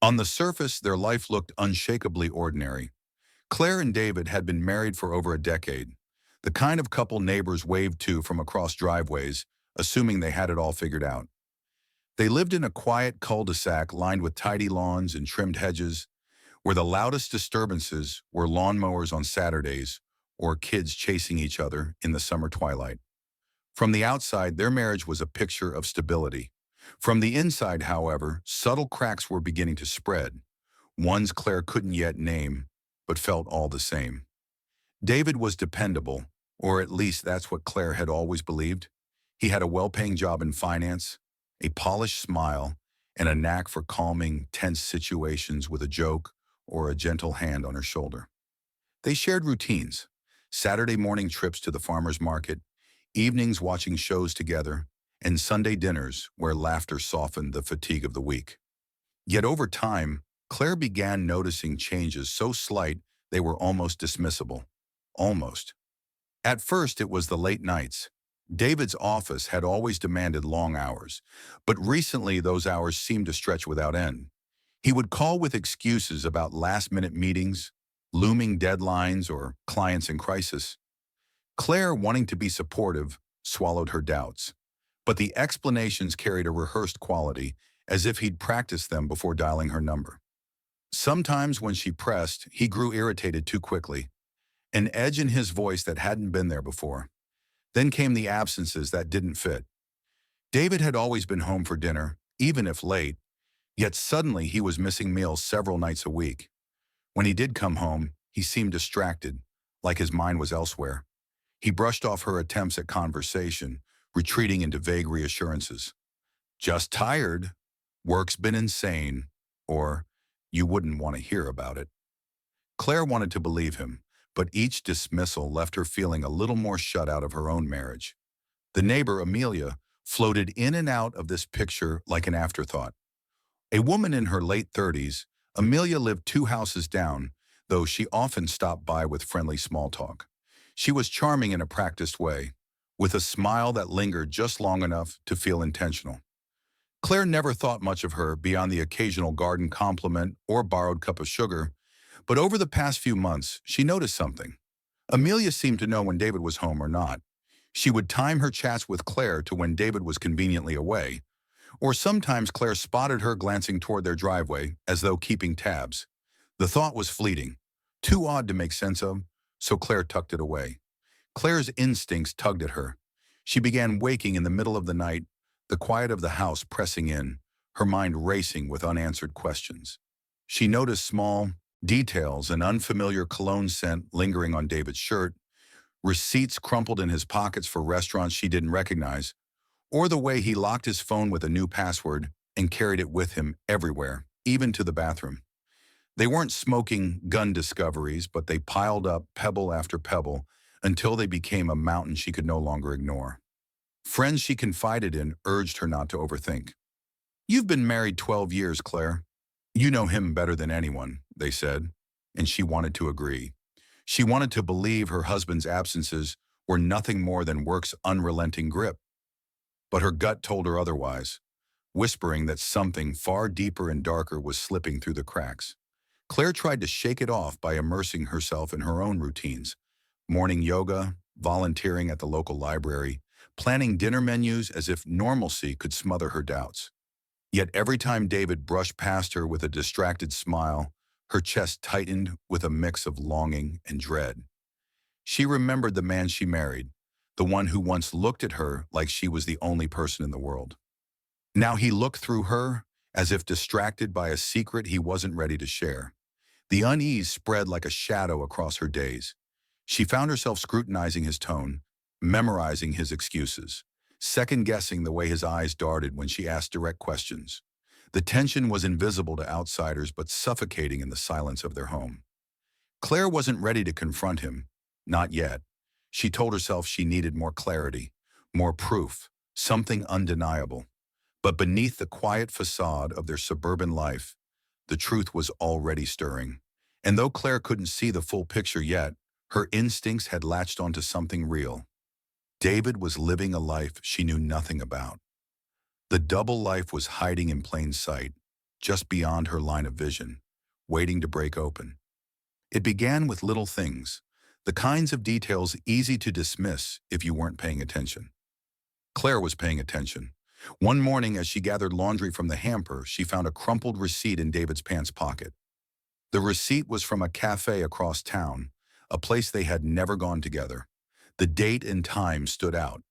On the surface, their life looked unshakably ordinary. Claire and David had been married for over a decade, the kind of couple neighbors waved to from across driveways, assuming they had it all figured out. They lived in a quiet cul-de-sac lined with tidy lawns and trimmed hedges, where the loudest disturbances were lawnmowers on Saturdays or kids chasing each other in the summer twilight. From the outside, their marriage was a picture of stability. From the inside, however, subtle cracks were beginning to spread, ones Claire couldn't yet name, but felt all the same. David was dependable, or at least that's what Claire had always believed. He had a well-paying job in finance, a polished smile, and a knack for calming tense situations with a joke or a gentle hand on her shoulder. They shared routines, Saturday morning trips to the farmer's market, evenings watching shows together, and Sunday dinners where laughter softened the fatigue of the week. Yet over time, Claire began noticing changes so slight they were almost dismissible. Almost. At first, it was the late nights. David's office had always demanded long hours, but recently those hours seemed to stretch without end. He would call with excuses about last-minute meetings, looming deadlines, or clients in crisis. Claire, wanting to be supportive, swallowed her doubts. But the explanations carried a rehearsed quality, as if he'd practiced them before dialing her number. Sometimes when she pressed, he grew irritated too quickly, an edge in his voice that hadn't been there before. Then came the absences that didn't fit. David had always been home for dinner, even if late, yet suddenly he was missing meals several nights a week. When he did come home, he seemed distracted, like his mind was elsewhere. He brushed off her attempts at conversation, retreating into vague reassurances. Just tired, work's been insane, or you wouldn't want to hear about it. Claire wanted to believe him, but each dismissal left her feeling a little more shut out of her own marriage. The neighbor, Amelia, floated in and out of this picture like an afterthought. A woman in her late 30s, Amelia lived 2 houses down, though she often stopped by with friendly small talk. She was charming in a practiced way, with a smile that lingered just long enough to feel intentional. Claire never thought much of her beyond the occasional garden compliment or borrowed cup of sugar, but over the past few months, she noticed something. Amelia seemed to know when David was home or not. She would time her chats with Claire to when David was conveniently away, or sometimes Claire spotted her glancing toward their driveway as though keeping tabs. The thought was fleeting, too odd to make sense of, so Claire tucked it away. Claire's instincts tugged at her. She began waking in the middle of the night, the quiet of the house pressing in, her mind racing with unanswered questions. She noticed small details, an unfamiliar cologne scent lingering on David's shirt, receipts crumpled in his pockets for restaurants she didn't recognize, or the way he locked his phone with a new password and carried it with him everywhere, even to the bathroom. They weren't smoking gun discoveries, but they piled up pebble after pebble until they became a mountain she could no longer ignore. Friends she confided in urged her not to overthink. "You've been married 12 years, Claire. You know him better than anyone," they said, and she wanted to agree. She wanted to believe her husband's absences were nothing more than work's unrelenting grip. But her gut told her otherwise, whispering that something far deeper and darker was slipping through the cracks. Claire tried to shake it off by immersing herself in her own routines, morning yoga, volunteering at the local library, planning dinner menus as if normalcy could smother her doubts. Yet every time David brushed past her with a distracted smile, her chest tightened with a mix of longing and dread. She remembered the man she married, the one who once looked at her like she was the only person in the world. Now he looked through her, as if distracted by a secret he wasn't ready to share. The unease spread like a shadow across her days. She found herself scrutinizing his tone, memorizing his excuses, second-guessing the way his eyes darted when she asked direct questions. The tension was invisible to outsiders but suffocating in the silence of their home. Claire wasn't ready to confront him, not yet. She told herself she needed more clarity, more proof, something undeniable. But beneath the quiet facade of their suburban life, the truth was already stirring. And though Claire couldn't see the full picture yet, her instincts had latched onto something real. David was living a life she knew nothing about. The double life was hiding in plain sight, just beyond her line of vision, waiting to break open. It began with little things, the kinds of details easy to dismiss if you weren't paying attention. Claire was paying attention. One morning, as she gathered laundry from the hamper, she found a crumpled receipt in David's pants pocket. The receipt was from a cafe across town, a place they had never gone together. The date and time stood out.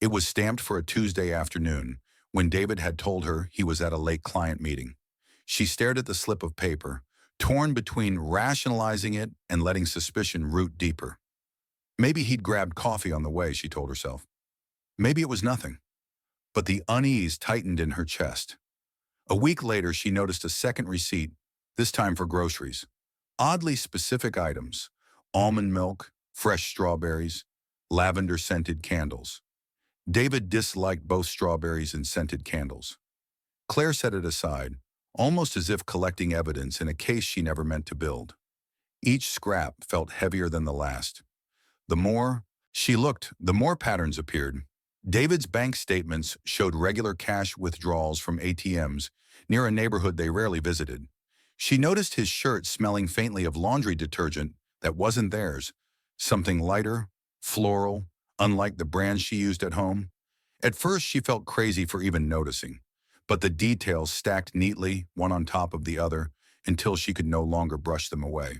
It was stamped for a Tuesday afternoon, when David had told her he was at a late client meeting. She stared at the slip of paper, torn between rationalizing it and letting suspicion root deeper. Maybe he'd grabbed coffee on the way, she told herself. Maybe it was nothing. But the unease tightened in her chest. A week later, she noticed a second receipt, this time for groceries. Oddly specific items: almond milk, fresh strawberries, lavender-scented candles. David disliked both strawberries and scented candles. Claire set it aside, almost as if collecting evidence in a case she never meant to build. Each scrap felt heavier than the last. The more she looked, the more patterns appeared. David's bank statements showed regular cash withdrawals from ATMs near a neighborhood they rarely visited. She noticed his shirt smelling faintly of laundry detergent that wasn't theirs, something lighter, floral, unlike the brands she used at home. At first, she felt crazy for even noticing, but the details stacked neatly, one on top of the other, until she could no longer brush them away.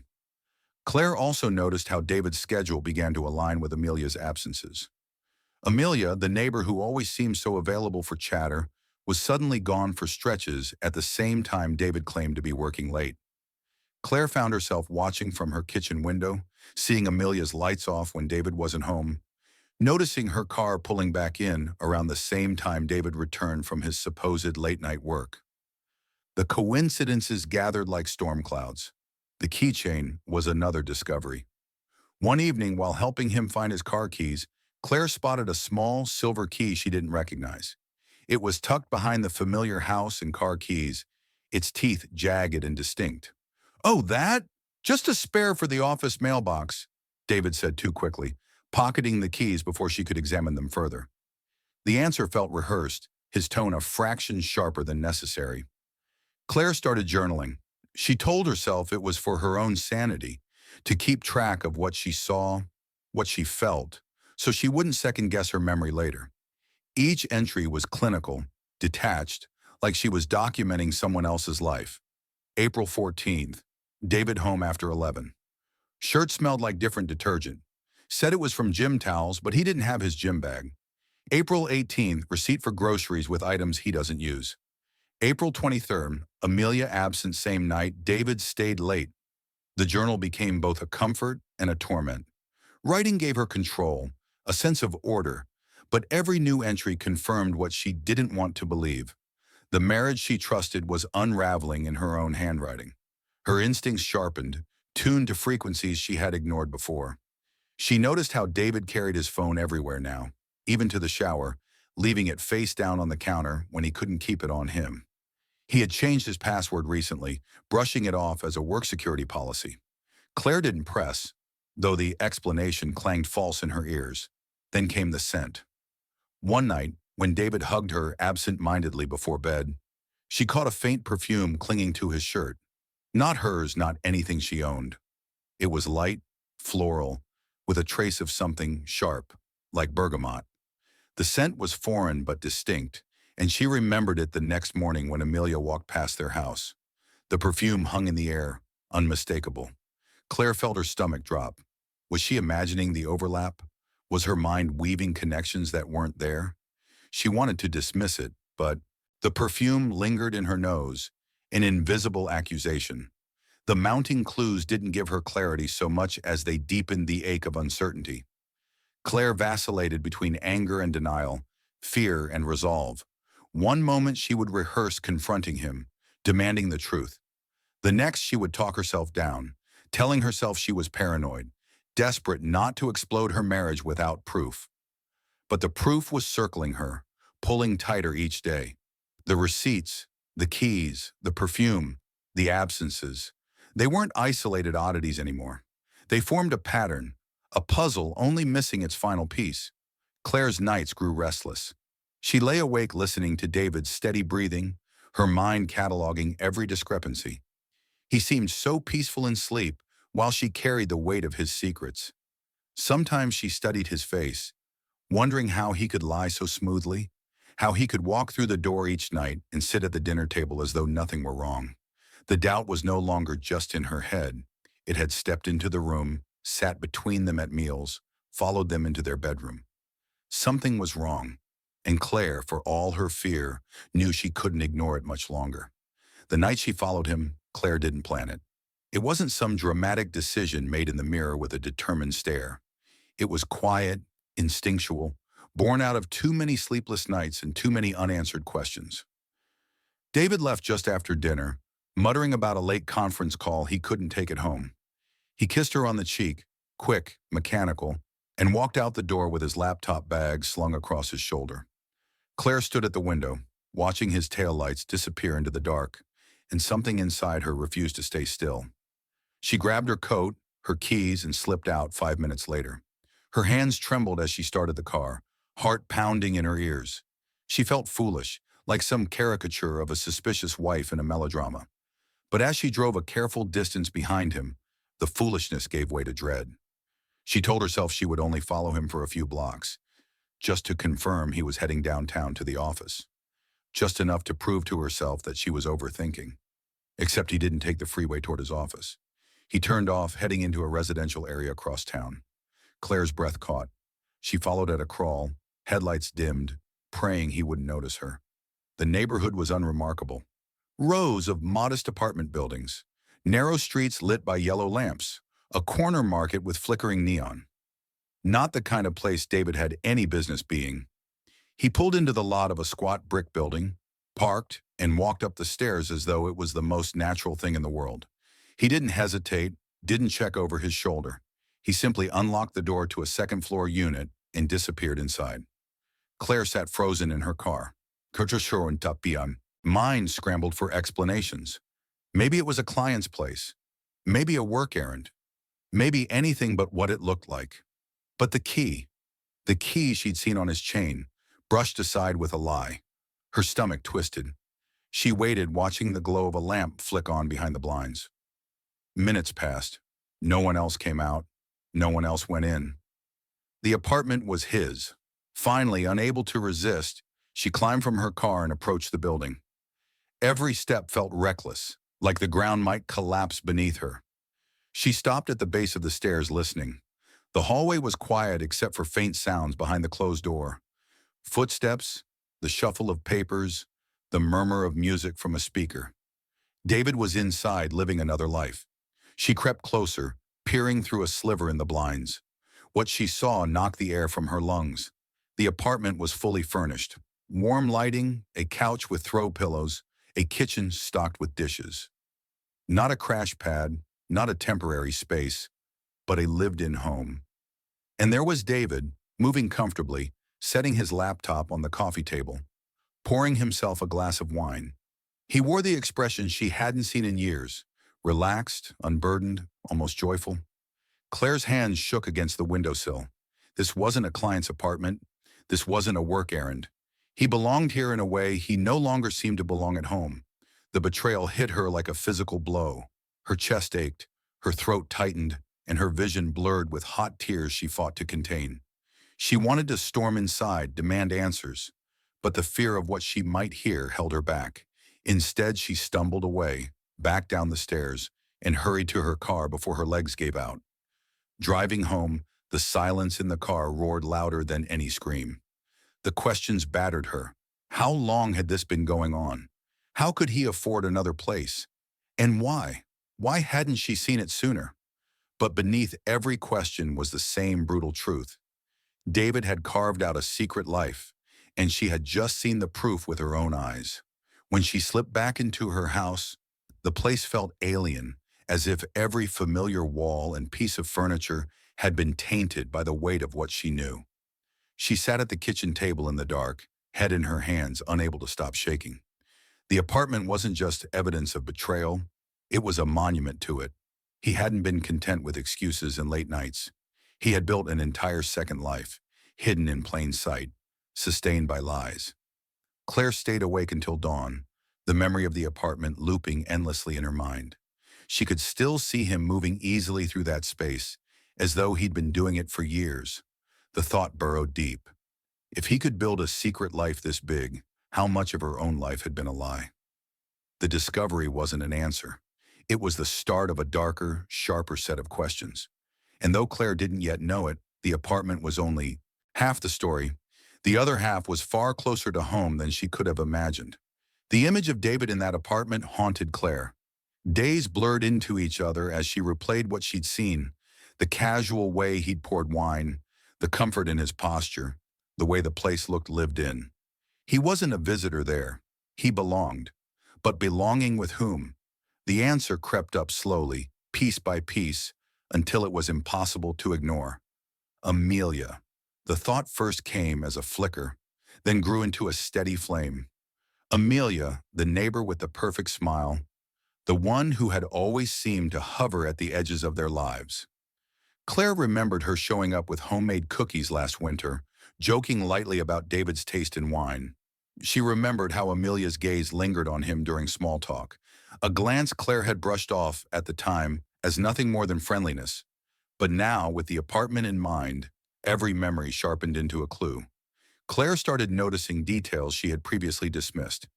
Claire also noticed how David's schedule began to align with Amelia's absences. Amelia, the neighbor who always seemed so available for chatter, was suddenly gone for stretches at the same time David claimed to be working late. Claire found herself watching from her kitchen window, seeing Amelia's lights off when David wasn't home, noticing her car pulling back in around the same time David returned from his supposed late-night work. The coincidences gathered like storm clouds. The keychain was another discovery. One evening, while helping him find his car keys, Claire spotted a small silver key she didn't recognize. It was tucked behind the familiar house and car keys, its teeth jagged and distinct. "Oh, that? Just a spare for the office mailbox," David said too quickly, pocketing the keys before she could examine them further. The answer felt rehearsed, his tone a fraction sharper than necessary. Claire started journaling. She told herself it was for her own sanity, to keep track of what she saw, what she felt, so she wouldn't second-guess her memory later. Each entry was clinical, detached, like she was documenting someone else's life. April 14th, David home after 11. Shirt smelled like different detergent. Said it was from gym towels, but he didn't have his gym bag. April 18th, receipt for groceries with items he doesn't use. April 23rd, Amelia absent same night, David stayed late. The journal became both a comfort and a torment. Writing gave her control, a sense of order, but every new entry confirmed what she didn't want to believe. The marriage she trusted was unraveling in her own handwriting. Her instincts sharpened, tuned to frequencies she had ignored before. She noticed how David carried his phone everywhere now, even to the shower, leaving it face down on the counter when he couldn't keep it on him. He had changed his password recently, brushing it off as a work security policy. Claire didn't press, though the explanation clanged false in her ears. Then came the scent. One night, when David hugged her absent-mindedly before bed, she caught a faint perfume clinging to his shirt. Not hers, not anything she owned. It was light, floral, with a trace of something sharp, like bergamot. The scent was foreign but distinct, and she remembered it the next morning when Amelia walked past their house. The perfume hung in the air, unmistakable. Claire felt her stomach drop. Was she imagining the overlap? Was her mind weaving connections that weren't there? She wanted to dismiss it, but the perfume lingered in her nose, an invisible accusation. The mounting clues didn't give her clarity so much as they deepened the ache of uncertainty. Claire vacillated between anger and denial, fear and resolve. One moment she would rehearse confronting him, demanding the truth. The next she would talk herself down, telling herself she was paranoid, desperate not to explode her marriage without proof. But the proof was circling her, pulling tighter each day. The receipts, the keys, the perfume, the absences. They weren't isolated oddities anymore. They formed a pattern, a puzzle only missing its final piece. Claire's nights grew restless. She lay awake listening to David's steady breathing, her mind cataloging every discrepancy. He seemed so peaceful in sleep while she carried the weight of his secrets. Sometimes she studied his face, wondering how he could lie so smoothly, how he could walk through the door each night and sit at the dinner table as though nothing were wrong. The doubt was no longer just in her head. It had stepped into the room, sat between them at meals, followed them into their bedroom. Something was wrong, and Claire, for all her fear, knew she couldn't ignore it much longer. The night she followed him, Claire didn't plan it. It wasn't some dramatic decision made in the mirror with a determined stare. It was quiet, instinctual, born out of too many sleepless nights and too many unanswered questions. David left just after dinner, muttering about a late conference call he couldn't take at home. He kissed her on the cheek, quick, mechanical, and walked out the door with his laptop bag slung across his shoulder. Claire stood at the window, watching his taillights disappear into the dark, and something inside her refused to stay still. She grabbed her coat, her keys, and slipped out 5 minutes later. Her hands trembled as she started the car, heart pounding in her ears. She felt foolish, like some caricature of a suspicious wife in a melodrama. But as she drove a careful distance behind him, the foolishness gave way to dread. She told herself she would only follow him for a few blocks, just to confirm he was heading downtown to the office. Just enough to prove to herself that she was overthinking. Except he didn't take the freeway toward his office. He turned off, heading into a residential area across town. Claire's breath caught. She followed at a crawl, headlights dimmed, praying he wouldn't notice her. The neighborhood was unremarkable. Rows of modest apartment buildings, narrow streets lit by yellow lamps, a corner market with flickering neon. Not the kind of place David had any business being. He pulled into the lot of a squat brick building, parked, and walked up the stairs as though it was the most natural thing in the world. He didn't hesitate, didn't check over his shoulder. He simply unlocked the door to a second-floor unit and disappeared inside. Claire sat frozen in her car. Mind scrambled for explanations. Maybe it was a client's place. Maybe a work errand. Maybe anything but what it looked like. But the key she'd seen on his chain, brushed aside with a lie. Her stomach twisted. She waited, watching the glow of a lamp flick on behind the blinds. Minutes passed. No one else came out. No one else went in. The apartment was his. Finally, unable to resist, she climbed from her car and approached the building. Every step felt reckless, like the ground might collapse beneath her. She stopped at the base of the stairs, listening. The hallway was quiet except for faint sounds behind the closed door. Footsteps, the shuffle of papers, the murmur of music from a speaker. David was inside, living another life. She crept closer, peering through a sliver in the blinds. What she saw knocked the air from her lungs. The apartment was fully furnished. Warm lighting, a couch with throw pillows, a kitchen stocked with dishes. Not a crash pad, not a temporary space, but a lived-in home. And there was David, moving comfortably, setting his laptop on the coffee table, pouring himself a glass of wine. He wore the expression she hadn't seen in years, relaxed, unburdened, almost joyful. Claire's hands shook against the windowsill. This wasn't a client's apartment. This wasn't a work errand. He belonged here in a way he no longer seemed to belong at home. The betrayal hit her like a physical blow. Her chest ached, her throat tightened, and her vision blurred with hot tears she fought to contain. She wanted to storm inside, demand answers, but the fear of what she might hear held her back. Instead, she stumbled away, back down the stairs, and hurried to her car before her legs gave out. Driving home, the silence in the car roared louder than any scream. The questions battered her. How long had this been going on? How could he afford another place? And why? Why hadn't she seen it sooner? But beneath every question was the same brutal truth. David had carved out a secret life, and she had just seen the proof with her own eyes. When she slipped back into her house, the place felt alien, as if every familiar wall and piece of furniture had been tainted by the weight of what she knew. She sat at the kitchen table in the dark, head in her hands, unable to stop shaking. The apartment wasn't just evidence of betrayal, it was a monument to it. He hadn't been content with excuses and late nights. He had built an entire second life, hidden in plain sight, sustained by lies. Claire stayed awake until dawn, the memory of the apartment looping endlessly in her mind. She could still see him moving easily through that space, as though he'd been doing it for years. The thought burrowed deep. If he could build a secret life this big, how much of her own life had been a lie? The discovery wasn't an answer. It was the start of a darker, sharper set of questions. And though Claire didn't yet know it, the apartment was only half the story. The other half was far closer to home than she could have imagined. The image of David in that apartment haunted Claire. Days blurred into each other as she replayed what she'd seen, the casual way he'd poured wine, the comfort in his posture, the way the place looked lived in. He wasn't a visitor there. He belonged. But belonging with whom? The answer crept up slowly, piece by piece, until it was impossible to ignore. Amelia. The thought first came as a flicker, then grew into a steady flame. Amelia, the neighbor with the perfect smile, the one who had always seemed to hover at the edges of their lives. Claire remembered her showing up with homemade cookies last winter, joking lightly about David's taste in wine. She remembered how Amelia's gaze lingered on him during small talk, a glance Claire had brushed off at the time as nothing more than friendliness. But now, with the apartment in mind, every memory sharpened into a clue. Claire started noticing details she had previously dismissed.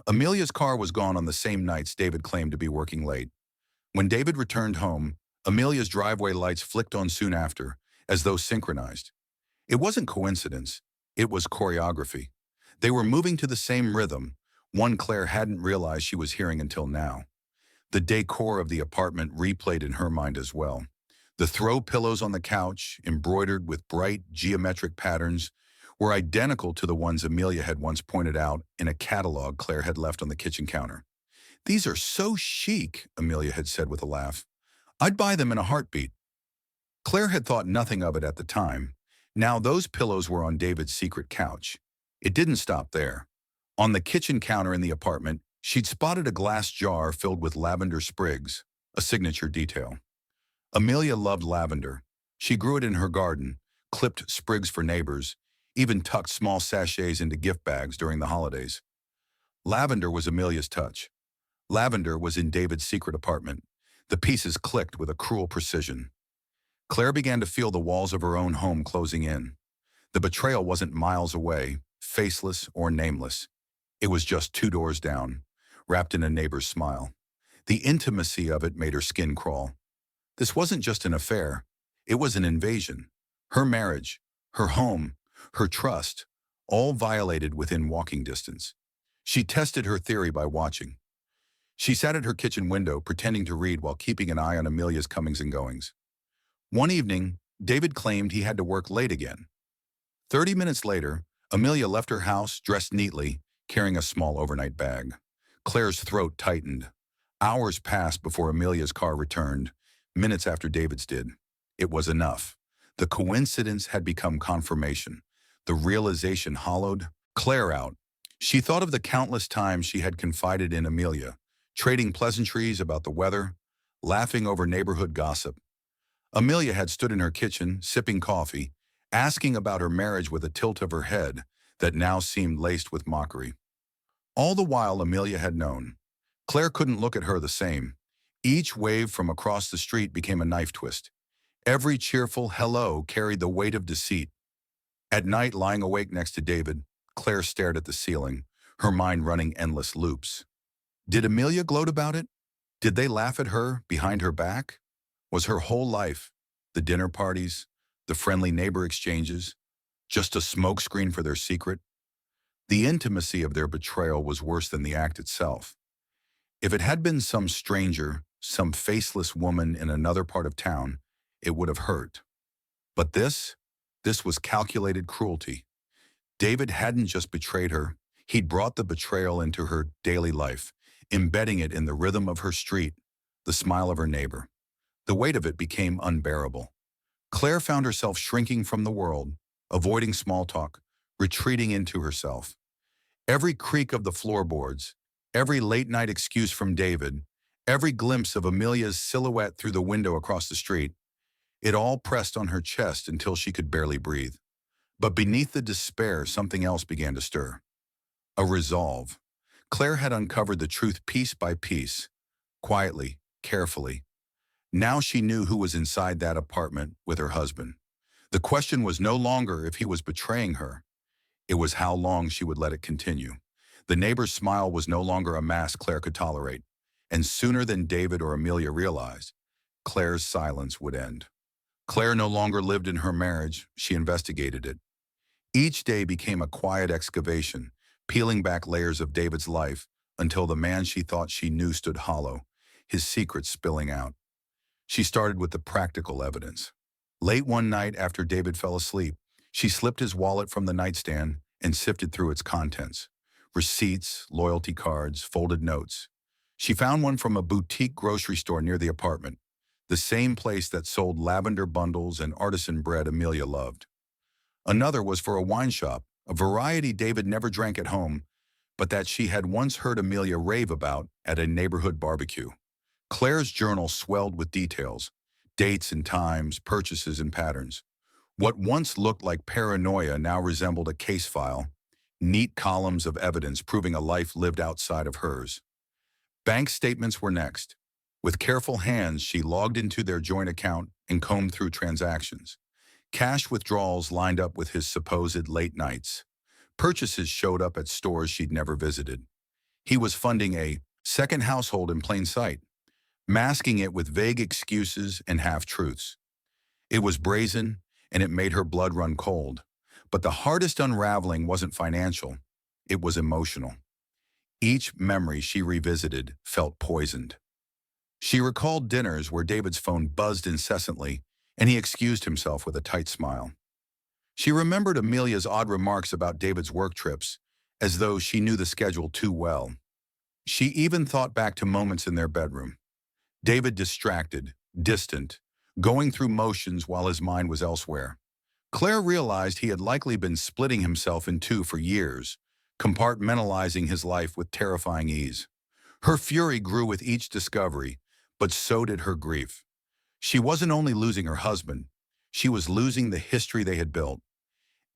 Amelia's car was gone on the same nights David claimed to be working late. When David returned home, Amelia's driveway lights flicked on soon after, as though synchronized. It wasn't coincidence, it was choreography. They were moving to the same rhythm, one Claire hadn't realized she was hearing until now. The decor of the apartment replayed in her mind as well. The throw pillows on the couch, embroidered with bright geometric patterns, were identical to the ones Amelia had once pointed out in a catalog Claire had left on the kitchen counter. "These are so chic," Amelia had said with a laugh. "I'd buy them in a heartbeat." Claire had thought nothing of it at the time. Now those pillows were on David's secret couch. It didn't stop there. On the kitchen counter in the apartment, she'd spotted a glass jar filled with lavender sprigs, a signature detail. Amelia loved lavender. She grew it in her garden, clipped sprigs for neighbors, even tucked small sachets into gift bags during the holidays. Lavender was Amelia's touch. Lavender was in David's secret apartment. The pieces clicked with a cruel precision. Claire began to feel the walls of her own home closing in. The betrayal wasn't miles away, faceless or nameless. It was just 2 doors down, wrapped in a neighbor's smile. The intimacy of it made her skin crawl. This wasn't just an affair. It was an invasion. Her marriage, her home, her trust, all violated within walking distance. She tested her theory by watching. She sat at her kitchen window, pretending to read while keeping an eye on Amelia's comings and goings. One evening, David claimed he had to work late again. 30 minutes later, Amelia left her house, dressed neatly, carrying a small overnight bag. Claire's throat tightened. Hours passed before Amelia's car returned, minutes after David's did. It was enough. The coincidence had become confirmation. The realization hollowed Claire out. She thought of the countless times she had confided in Amelia, trading pleasantries about the weather, laughing over neighborhood gossip. Amelia had stood in her kitchen, sipping coffee, asking about her marriage with a tilt of her head that now seemed laced with mockery. All the while Amelia had known. Claire couldn't look at her the same. Each wave from across the street became a knife twist. Every cheerful hello carried the weight of deceit. At night, lying awake next to David, Claire stared at the ceiling, her mind running endless loops. Did Amelia gloat about it? Did they laugh at her behind her back? Was her whole life, the dinner parties, the friendly neighbor exchanges, just a smokescreen for their secret? The intimacy of their betrayal was worse than the act itself. If it had been some stranger, some faceless woman in another part of town, it would have hurt. But this was calculated cruelty. David hadn't just betrayed her, he'd brought the betrayal into her daily life, embedding it in the rhythm of her street, the smile of her neighbor. The weight of it became unbearable. Claire found herself shrinking from the world, avoiding small talk, retreating into herself. Every creak of the floorboards, every late-night excuse from David, every glimpse of Amelia's silhouette through the window across the street, it all pressed on her chest until she could barely breathe. But beneath the despair, something else began to stir. A resolve. Claire had uncovered the truth piece by piece, quietly, carefully. Now she knew who was inside that apartment with her husband. The question was no longer if he was betraying her. It was how long she would let it continue. The neighbor's smile was no longer a mask Claire could tolerate. And sooner than David or Amelia realized, Claire's silence would end. Claire no longer lived in her marriage, she investigated it. Each day became a quiet excavation, peeling back layers of David's life until the man she thought she knew stood hollow, his secrets spilling out. She started with the practical evidence. Late one night after David fell asleep, she slipped his wallet from the nightstand and sifted through its contents. Receipts, loyalty cards, folded notes. She found one from a boutique grocery store near the apartment, the same place that sold lavender bundles and artisan bread Amelia loved. Another was for a wine shop, a variety David never drank at home, but that she had once heard Amelia rave about at a neighborhood barbecue. Claire's journal swelled with details, dates and times, purchases and patterns. What once looked like paranoia now resembled a case file, neat columns of evidence proving a life lived outside of hers. Bank statements were next. With careful hands, she logged into their joint account and combed through transactions. Cash withdrawals lined up with his supposed late nights. Purchases showed up at stores she'd never visited. He was funding a second household in plain sight, masking it with vague excuses and half-truths. It was brazen, and it made her blood run cold. But the hardest unraveling wasn't financial. It was emotional. Each memory she revisited felt poisoned. She recalled dinners where David's phone buzzed incessantly, and he excused himself with a tight smile. She remembered Amelia's odd remarks about David's work trips, as though she knew the schedule too well. She even thought back to moments in their bedroom. David distracted, distant, going through motions while his mind was elsewhere. Claire realized he had likely been splitting himself in two for years, compartmentalizing his life with terrifying ease. Her fury grew with each discovery, but so did her grief. She wasn't only losing her husband, she was losing the history they had built.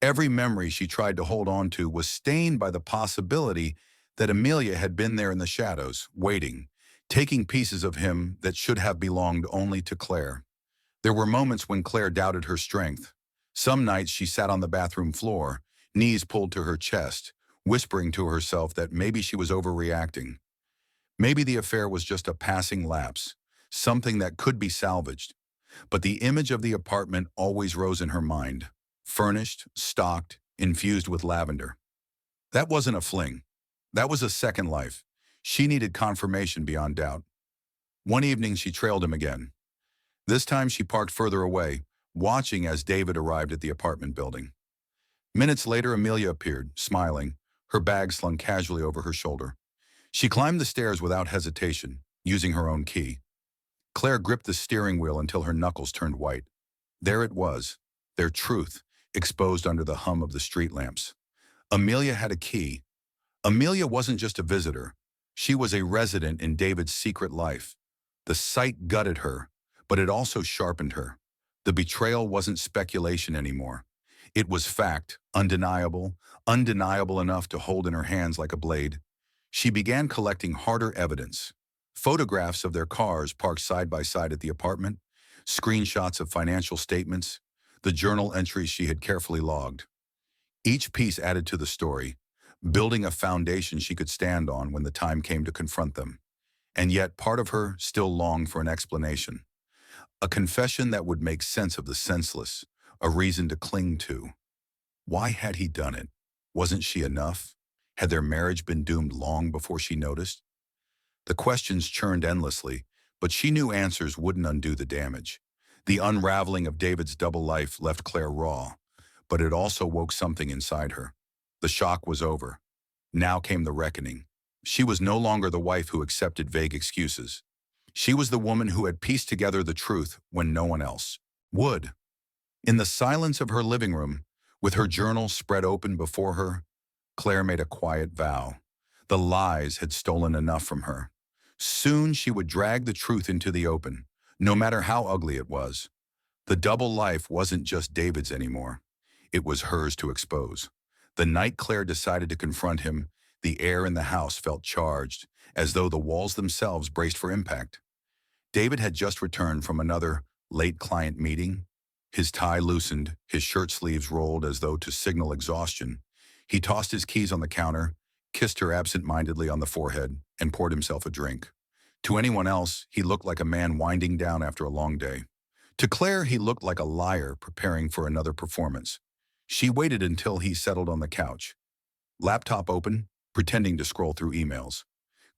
Every memory she tried to hold on to was stained by the possibility that Amelia had been there in the shadows, waiting, taking pieces of him that should have belonged only to Claire. There were moments when Claire doubted her strength. Some nights she sat on the bathroom floor, knees pulled to her chest, whispering to herself that maybe she was overreacting. Maybe the affair was just a passing lapse, something that could be salvaged. But the image of the apartment always rose in her mind, furnished, stocked, infused with lavender. That wasn't a fling. That was a second life. She needed confirmation beyond doubt. One evening she trailed him again. This time she parked further away, watching as David arrived at the apartment building. Minutes later, Amelia appeared, smiling, her bag slung casually over her shoulder. She climbed the stairs without hesitation, using her own key. Claire gripped the steering wheel until her knuckles turned white. There it was, their truth, exposed under the hum of the street lamps. Amelia had a key. Amelia wasn't just a visitor. She was a resident in David's secret life. The sight gutted her, but it also sharpened her. The betrayal wasn't speculation anymore. It was fact, undeniable enough to hold in her hands like a blade. She began collecting harder evidence. Photographs of their cars parked side by side at the apartment, screenshots of financial statements, the journal entries she had carefully logged. Each piece added to the story, building a foundation she could stand on when the time came to confront them. And yet part of her still longed for an explanation. A confession that would make sense of the senseless, a reason to cling to. Why had he done it? Wasn't she enough? Had their marriage been doomed long before she noticed? The questions churned endlessly, but she knew answers wouldn't undo the damage. The unraveling of David's double life left Claire raw, but it also woke something inside her. The shock was over. Now came the reckoning. She was no longer the wife who accepted vague excuses. She was the woman who had pieced together the truth when no one else would. In the silence of her living room, with her journal spread open before her, Claire made a quiet vow. The lies had stolen enough from her. Soon she would drag the truth into the open, no matter how ugly it was. The double life wasn't just David's anymore. It was hers to expose. The night Claire decided to confront him, The air in the house felt charged, as though the walls themselves braced for impact. David had just returned from another late client meeting. His tie loosened, his shirt sleeves rolled as though to signal exhaustion. He tossed his keys on the counter, kissed her absent-mindedly on the forehead, and poured himself a drink. To anyone else, he looked like a man winding down after a long day. To Claire, he looked like a liar preparing for another performance. She waited until he settled on the couch, laptop open, pretending to scroll through emails.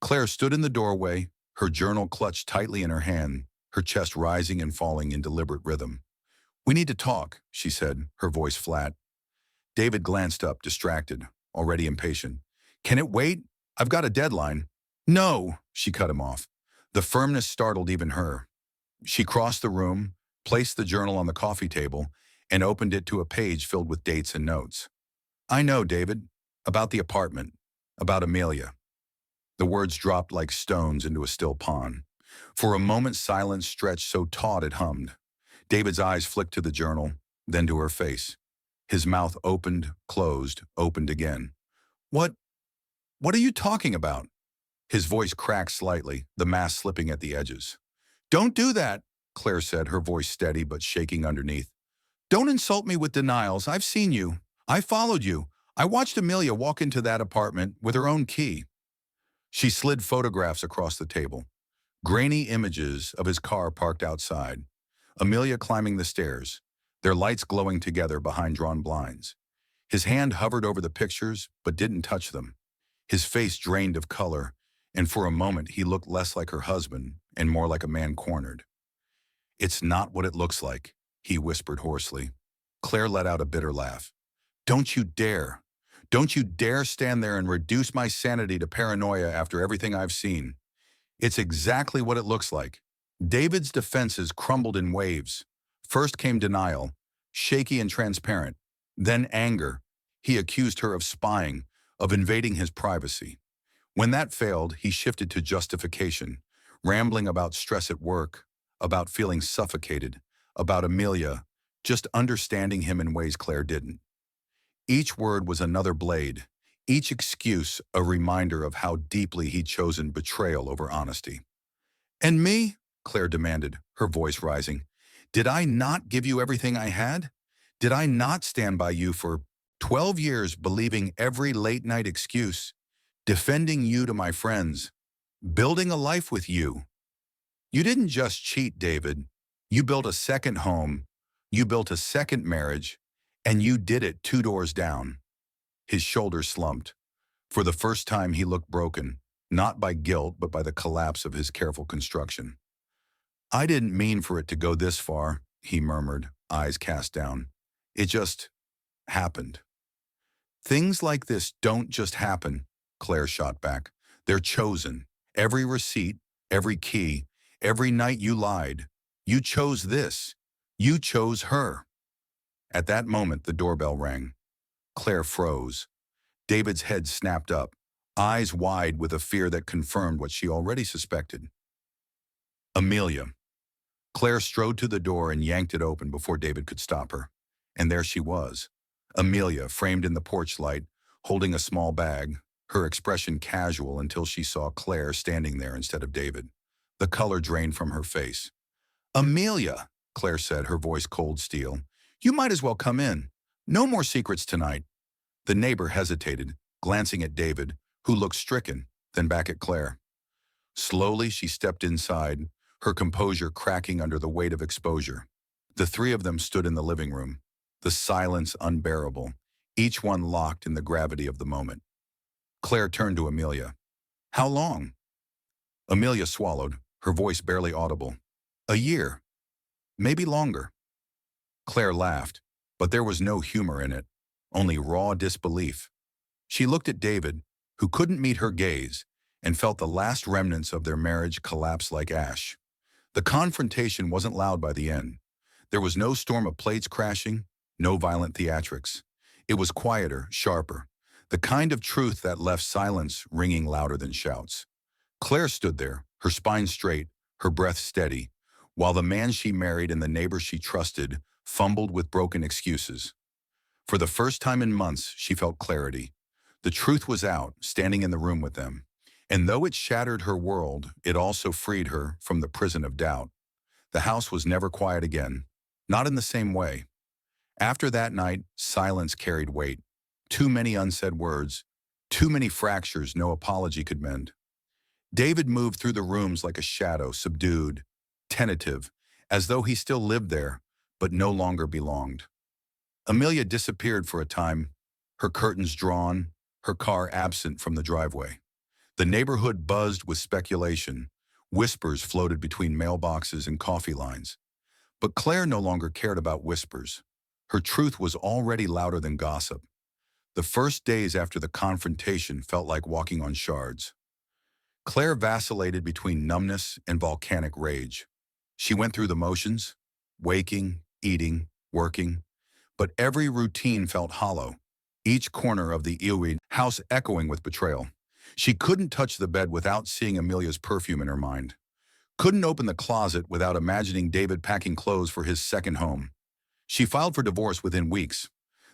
Claire stood in the doorway, her journal clutched tightly in her hand, her chest rising and falling in deliberate rhythm. "We need to talk," she said, her voice flat. David glanced up, distracted, already impatient. "Can it wait? I've got a deadline." "No," she cut him off. The firmness startled even her. She crossed the room, placed the journal on the coffee table, and opened it to a page filled with dates and notes. "I know, David. About the apartment. About Amelia." The words dropped like stones into a still pond. For a moment silence stretched so taut it hummed. David's eyes flicked to the journal, then to her face. His mouth opened, closed, opened again. What are you talking about?" His voice cracked slightly, the mask slipping at the edges. "Don't do that," Claire said, her voice steady but shaking underneath. "Don't insult me with denials. I've seen you. I followed you. I watched Amelia walk into that apartment with her own key." She slid photographs across the table. Grainy images of his car parked outside. Amelia climbing the stairs, their lights glowing together behind drawn blinds. His hand hovered over the pictures, but didn't touch them. His face drained of color, and for a moment he looked less like her husband and more like a man cornered. "It's not what it looks like," he whispered hoarsely. Claire let out a bitter laugh. "Don't you dare. Don't you dare stand there and reduce my sanity to paranoia after everything I've seen. It's exactly what it looks like." David's defenses crumbled in waves. First came denial, shaky and transparent. Then anger. He accused her of spying, of invading his privacy. When that failed, he shifted to justification, rambling about stress at work, about feeling suffocated, about Amelia, just understanding him in ways Claire didn't. Each word was another blade, each excuse a reminder of how deeply he'd chosen betrayal over honesty. "And me?" Claire demanded, her voice rising. "Did I not give you everything I had? Did I not stand by you for 12 years believing every late-night excuse, defending you to my friends, building a life with you? You didn't just cheat, David. You built a second home, you built a second marriage, and you did it 2 doors down." His shoulders slumped. For the first time he looked broken, not by guilt but by the collapse of his careful construction. "I didn't mean for it to go this far," he murmured, eyes cast down. "It just happened." "Things like this don't just happen," Claire shot back. "They're chosen. Every receipt, every key, every night you lied. You chose this. You chose her." At that moment, the doorbell rang. Claire froze. David's head snapped up, eyes wide with a fear that confirmed what she already suspected. Amelia. Claire strode to the door and yanked it open before David could stop her. And there she was. Amelia, framed in the porch light, holding a small bag, her expression casual until she saw Claire standing there instead of David. The color drained from her face. "Amelia," Claire said, her voice cold steel, "you might as well come in. No more secrets tonight." The neighbor hesitated, glancing at David, who looked stricken, then back at Claire. Slowly, she stepped inside, her composure cracking under the weight of exposure. The three of them stood in the living room, the silence unbearable, each one locked in the gravity of the moment. Claire turned to Amelia. "How long?" Amelia swallowed, her voice barely audible. "A year. Maybe longer." Claire laughed, but there was no humor in it, only raw disbelief. She looked at David, who couldn't meet her gaze, and felt the last remnants of their marriage collapse like ash. The confrontation wasn't loud by the end. There was no storm of plates crashing, no violent theatrics. It was quieter, sharper, the kind of truth that left silence ringing louder than shouts. Claire stood there, her spine straight, her breath steady, while the man she married and the neighbor she trusted fumbled with broken excuses. For the first time in months, she felt clarity. The truth was out, standing in the room with them. And though it shattered her world, it also freed her from the prison of doubt. The house was never quiet again. Not in the same way. After that night, silence carried weight. Too many unsaid words. Too many fractures no apology could mend. David moved through the rooms like a shadow, subdued, tentative, as though he still lived there, but no longer belonged. Amelia disappeared for a time, her curtains drawn, her car absent from the driveway. The neighborhood buzzed with speculation. Whispers floated between mailboxes and coffee lines. But Claire no longer cared about whispers. Her truth was already louder than gossip. The first days after the confrontation felt like walking on shards. Claire vacillated between numbness and volcanic rage. She went through the motions, waking, eating, working, but every routine felt hollow, each corner of the Eowyn house echoing with betrayal. She couldn't touch the bed without seeing Amelia's perfume in her mind. Couldn't open the closet without imagining David packing clothes for his second home. She filed for divorce within weeks.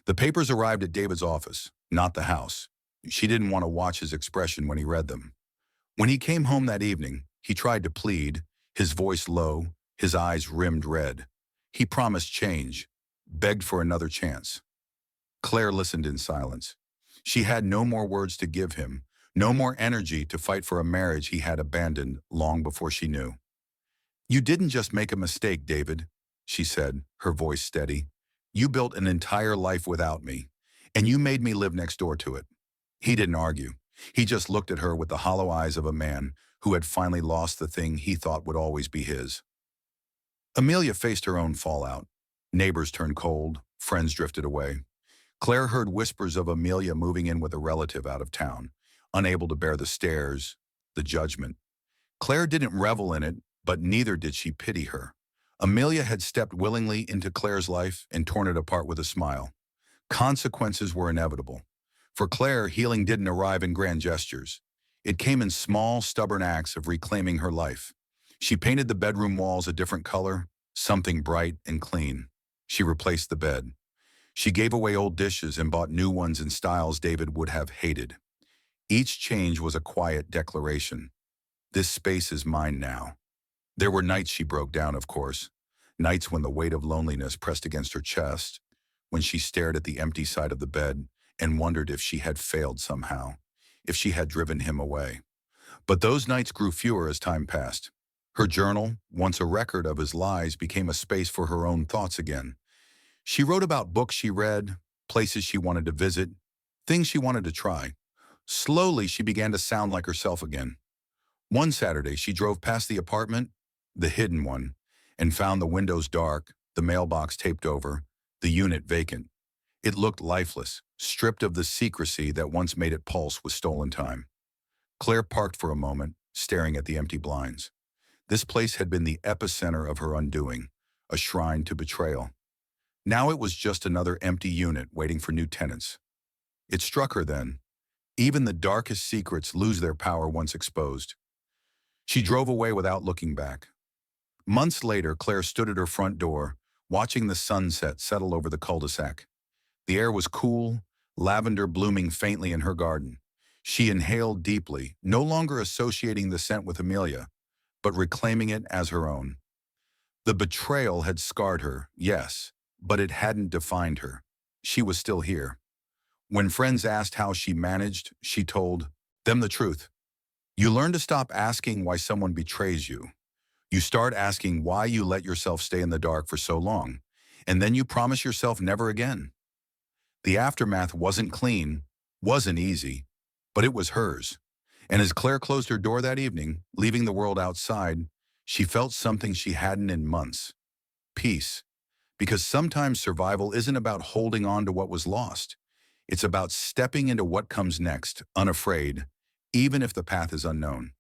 The papers arrived at David's office, not the house. She didn't want to watch his expression when he read them. When he came home that evening, he tried to plead, his voice low, his eyes rimmed red. He promised change, begged for another chance. Claire listened in silence. She had no more words to give him, no more energy to fight for a marriage he had abandoned long before she knew. "You didn't just make a mistake, David," she said, her voice steady. "You built an entire life without me, and you made me live next door to it." He didn't argue. He just looked at her with the hollow eyes of a man who had finally lost the thing he thought would always be his. Amelia faced her own fallout. Neighbors turned cold, friends drifted away. Claire heard whispers of Amelia moving in with a relative out of town, unable to bear the stares, the judgment. Claire didn't revel in it, but neither did she pity her. Amelia had stepped willingly into Claire's life and torn it apart with a smile. Consequences were inevitable. For Claire, healing didn't arrive in grand gestures. It came in small, stubborn acts of reclaiming her life. She painted the bedroom walls a different color, something bright and clean. She replaced the bed. She gave away old dishes and bought new ones in styles David would have hated. Each change was a quiet declaration. This space is mine now. There were nights she broke down, of course. Nights when the weight of loneliness pressed against her chest, when she stared at the empty side of the bed and wondered if she had failed somehow, if she had driven him away. But those nights grew fewer as time passed. Her journal, once a record of his lies, became a space for her own thoughts again. She wrote about books she read, places she wanted to visit, things she wanted to try. Slowly, she began to sound like herself again. One Saturday, she drove past the apartment, the hidden one, and found the windows dark, the mailbox taped over, the unit vacant. It looked lifeless, stripped of the secrecy that once made it pulse with stolen time. Claire parked for a moment, staring at the empty blinds. This place had been the epicenter of her undoing, a shrine to betrayal. Now it was just another empty unit waiting for new tenants. It struck her then. Even the darkest secrets lose their power once exposed. She drove away without looking back. Months later, Claire stood at her front door, watching the sunset settle over the cul-de-sac. The air was cool, lavender blooming faintly in her garden. She inhaled deeply, no longer associating the scent with Amelia, but reclaiming it as her own. The betrayal had scarred her, yes, but it hadn't defined her. She was still here. When friends asked how she managed, she told them the truth. You learn to stop asking why someone betrays you. You start asking why you let yourself stay in the dark for so long, and then you promise yourself never again. The aftermath wasn't clean, wasn't easy, but it was hers. And as Claire closed her door that evening, leaving the world outside, she felt something she hadn't in months. Peace. Because sometimes survival isn't about holding on to what was lost. It's about stepping into what comes next, unafraid, even if the path is unknown.